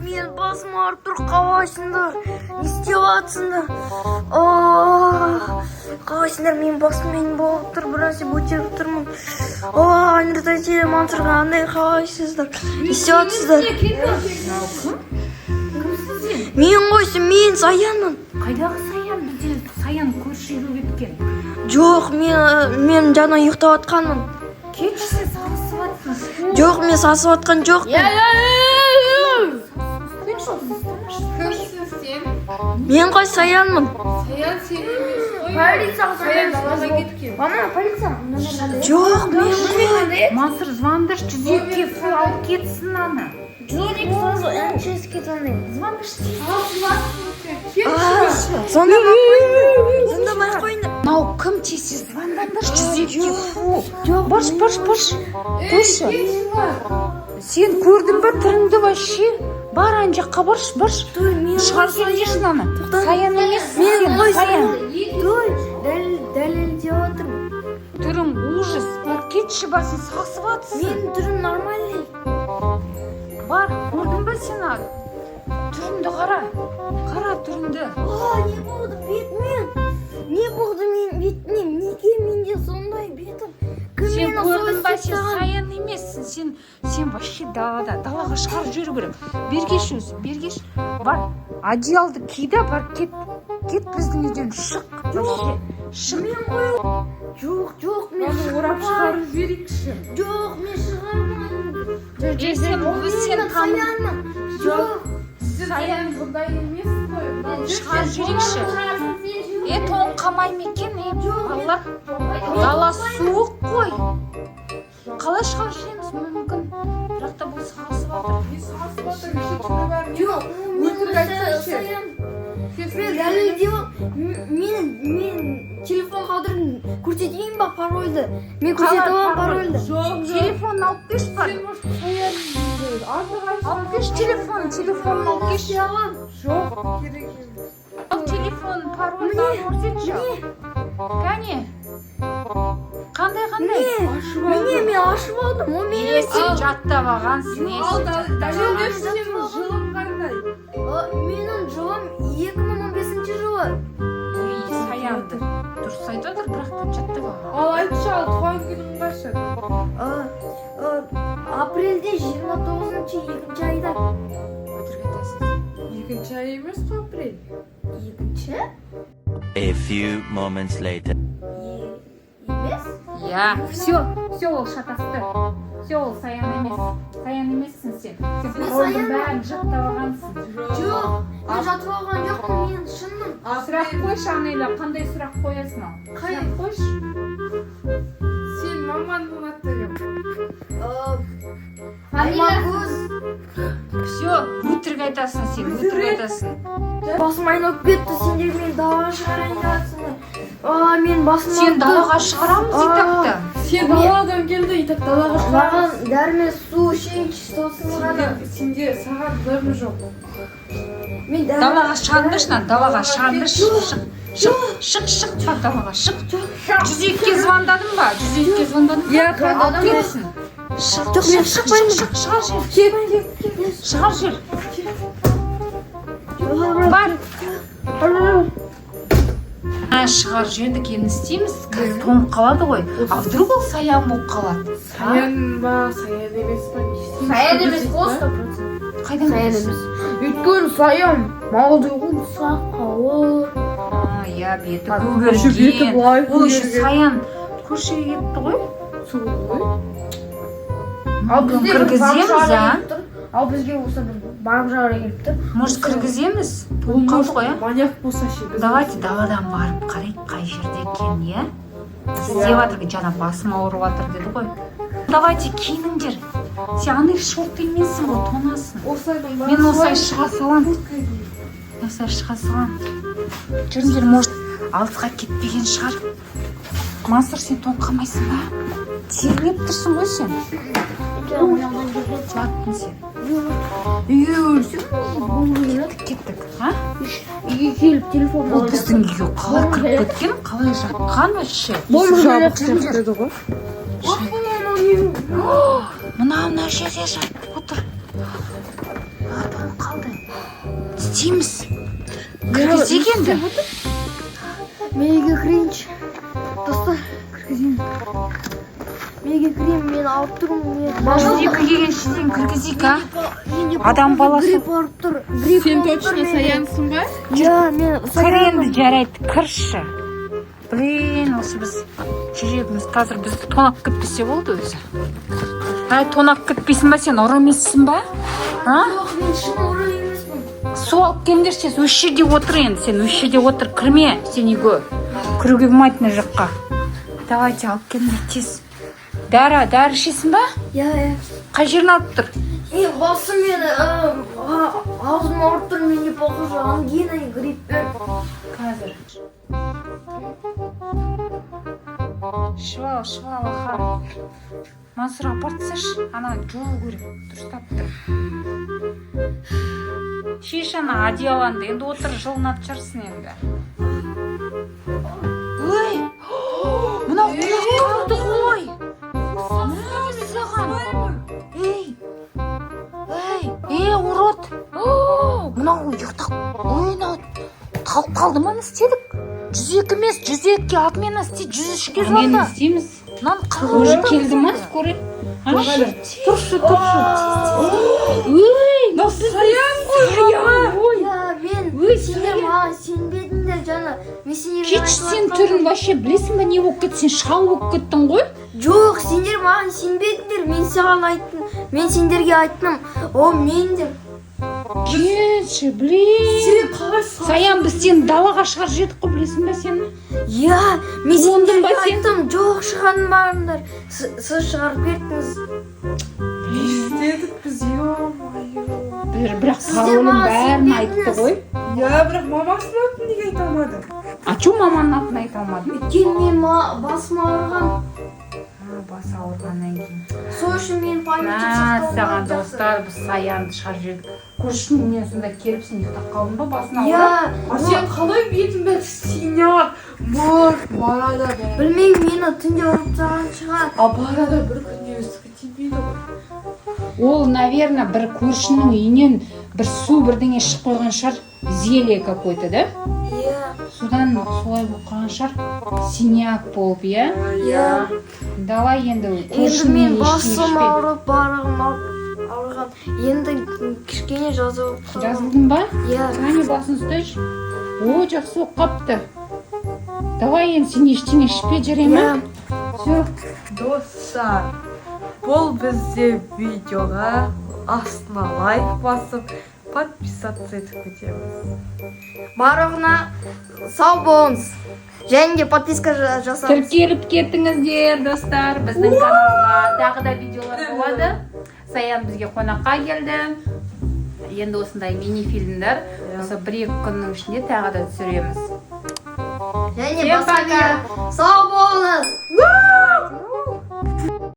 мен басым ауырып тұр, қалайсыңдар? Не істеп жатсыңдар? Қалайсыңдар? Мен басым болып тұр, бір нәрсе көтеріп тұрмын. Айнұрда Мансұр қандай қалайсыздар? Не істеп жатсыздар? Мен қойсын, мен Саянмын. Қайдағы Саян? Бізде Саян көрші үйге кеткен. Жоқ, мен жаңа ұйықтап жатқанмын. Кетші сағысып жатсың. Жоқ, мен сасып жатқан жоқ. Мен қой Саянмын. Саян сен емес. Полицияға Саян далаға кеткен. Ана полиция. Жоқ, мен қой. Мансұр звондаш 102-ге фу алып кетсін аны. МЧСке звондаймын. Звондаш Звондамай қойыңдар. мынау кім тисе звондаңдар 102-ге фу. Бұрш. Сен көрдің ба түріңді вообще? Бар ан жаққа бұрш. Шығар келдешін аны. Саян емес. Мен қой Саян. Дәлелдеп отырмын. Түрің ужас. Бар кетші басын сағысып жатсың. Мен түрім нормальный. Бар, көрдің ба сен аны? Түріңді қара. Қара түріңді. Не болды бетіммен? Не болды мен бетімнен? Неге менде сондай бетім? Сен көрдің ба, сен Саян емессің. Сен вообще далаға шығарып жүру керек. Бергеш өзі, бергеш. Бар, одеялды киді, бар, кет біздің үйден шық. Шық. Мен қой. Жоқ, мен Орап шығарып жіберейікші. Жоқ, мен шығармаймын. Сен Саянмын. Жоқ. Саян бұндай емес қой. шығарып жіберейікші. Тоң қамай ма екен, балалар? Дала суық қой. Қалай шығарып жібереміз, мүмкін. Бірақ та бұл сағысып жатыр. Не сағысып жатыр, неше түні бар. Жоқ, өтірік айтсайшы. Саян. Мен дәлелдеп, мен телефон қалдырдым. Көрсетейін ба парольді? Мен көрсетіп аламын парольді. Жоқ. Телефон алып кеш бар. Сен может Саян Алып кеш телефон алып кеш. жоқ керек емес. Ал телефон парольді көрсетші. Кәне? Қандай? Мен ашып алдым. О мен Сен жаттап алғансың. Ал дәлелдеп сенің жылың қандай? Менің жылым 2015 жылы. Саянды дұрыс айтып отыр, бірақ та жаттап алған. Ал айтшы, ал туған күнің қашан? Апрельде 29-шы 2 айда. Өтірік айтасың. Екінші ай емес қой апрель. 2-ші? A few moments later. Емес? Все ол шатасты. Все ол Саян емес. Саян емессің сен. Сен парольдің бәрін жаттап алғансың. Жоқ, мен жатып алған жоқпын, мен шынмын. Сұрақ қойшы анайла, қандай сұрақ қоясың ал? Сұрақ қойшы. Сен мамандығың аты кім? Аймагөз. Все, өтірік айтасың сен, өтірік айтасың. Басым айналып кетті, сендер мені далаға шығарайын деп жатсыңдар. Мен басым Сен далаға шығарамыз итақты. Сен даладан келді, итак далаға шығар. Маған дәрмен су ішейінші сосын ғана. Сенде сағат дәрі жоқ. Мен Далаға шығармышна, далаға шығармыш. Шық, бар далаға, шық. 102-ге звондадың ба? 102-ге звондадың ба? Иә, алып кетсін. Жоқ, мен шықпаймын. Шығар жер. Бар. Шығар жерді кейін істейміз. Қазір тоңып қалады ғой. А вдруг ол Саян болып қалады? Саян ба, Саян емес па? Саян емес қой, 100%. Қайдан Саян білесің? емес. Өйткені Саян малды ұмсақ қауыр. Иә, беті Көрші беті былай көгерген. Ол еще көгерген. Саян көршіге кетті ғой. Сол ғой. Ал бізде кіргіземіз, Ал бізге осы бір барып жағыра келіп тұр. Может, кіргіземіз? Тоңып қалды ғой, Маньяк болса ше. Давайте даладан барып қарайық қай жерде екен, иә? Істеп жатыр, жаңа басым ауырып жатыр деді ғой. Давайте киініңдер. Сен андай шорт емессің ғой, тонасың. Мен осылай шыға салам. Жүріңдер, может, алысқа кетпеген шығар. Мансұр, сен тоңқамайсың ба? Терлеп тұрсың ғой сен. Жылаттың сен. Кеттік. Үйге келіп телефон Ол біздің үйге қалай кіріп кеткен, қалай жатқан вообще. Жабық сияқты ғой. Мына жерде жатып отыр. Тоң қалды. істейміз? Кіргізейік енді. Меге кірейінші. Достар, кіргізейін. Меге кірейін, мен алып тұрмын. Үйге келгенше дейін кіргізейік, а? Адам баласы. Грипп барып тұр. Грипп Сен болып тұр точно менде. саянсың ба? Иә, мен Кір саянмын. енді жарайды, кірші. Блин, осы біз жүрегіміз қазір бізді тонап кетпесе болды өзі. Әй, тонап кетпейсің ба, сен ұры емессің ба? А? Жоқ, мен шын ұры емеспін. Су алып келіңдерші, осы жерде отыр енді, сен осы жерде отыр, кірме сен үйге. Кіруге болмайды мына жаққа. Давайте алып келіңдер тез. Дәрі ішесің ба? Иә. Қай жерін алып тұр? Басы мен аузым ауырып тұр, менде похоже ангина и грипппен. Қазір. Шывал, аха. Мансұр апартсашы, ана жол көріп, дұрыстап тұр. Шеш ана одеяланды, енді отыр жылынат жүрсін енді. Ой, мынау құлақ қалды ғой. Ей, урод. Мынау ұйықтақ. Ой, мынау талып қалды ма, не істедік? 102 емес, 102-ге отмена істейді, 103-ге звонда. Мен істейміз. Мынаны уже келді ма, скорый? Тұршы. Ой, Мынау саян ғой. Иә, мен сендер маған сенбедіңдер жаңа. Мен сендерге Кеш сен түрін вообще білесің ба, не болып кетті? Сен шал болып кеттің ғой? Жоқ, сендер маған сенбедіңдер. Мен саған айттым. Мен сендерге айттым. О, мен деп. Кетші, блин. Сен қалайсың? Саян, біз сені далаға шығарып жедік қой, білесің ба сені? Иә, мен Ондың сендерге ба сен? айттым. Жоқ, шығармаңдар. Сіз шығарып кеттіңіз. істедік біз, ё-моё. Бірақ Сіздер паролін маған бәрін сенбедіңіз. айтты ғой. Иә, бірақ мамасының атын неге айта алмады? А чё маманың атын айта алмадың? Өйткені мен басым ауырған. Басы ауырғаннан кейін. Сол үшін мен памятник Саған достар, біз Саянды шығарып жедік. Көршіңнен сонда келіп сен ұйықтап қалдың ба, басын ауырып? Иә, А сен қалай бетің бәрі синяк, мөр, барада бәрі. білмеймін, мені түнде ұрып тастаған шығар. А барада бір күнде үстіге тимейді ғой. Ол, наверное, бір көршінің үйінен бір су бірдеңе шығып қойған шығар. Зелье какой-то, да? Иә. Судан солай болып қалған шығар. Синяк болып, иә? Иә. Давай енді Енді көршіңнен мен ештеңе басым ішпе. ауырып, барығым ауырған. Енді кішкене жазылып қалған. Жазылдың ба? Иә. Кәне басын ұстайшы. О, жақсы болып қапты. Давай енді сен ештеңе ішпе, жарай ма? Иә. Все. Достар, бұл бізде видеоға астына лайк басып, подписаться етіп кетеміз. Барлығына сау болыңыз. Және де подписка жасаңыз. Тіркеліп кеттіңіздер, достар. Біздің каналға тағы да видеолар болады. Саян бізге қонаққа келді. Енді осындай мини-фильмдер. Осы 1-2 күннің ішінде тағы да түсіреміз. Және Всем басқа пока. сау болыңыз.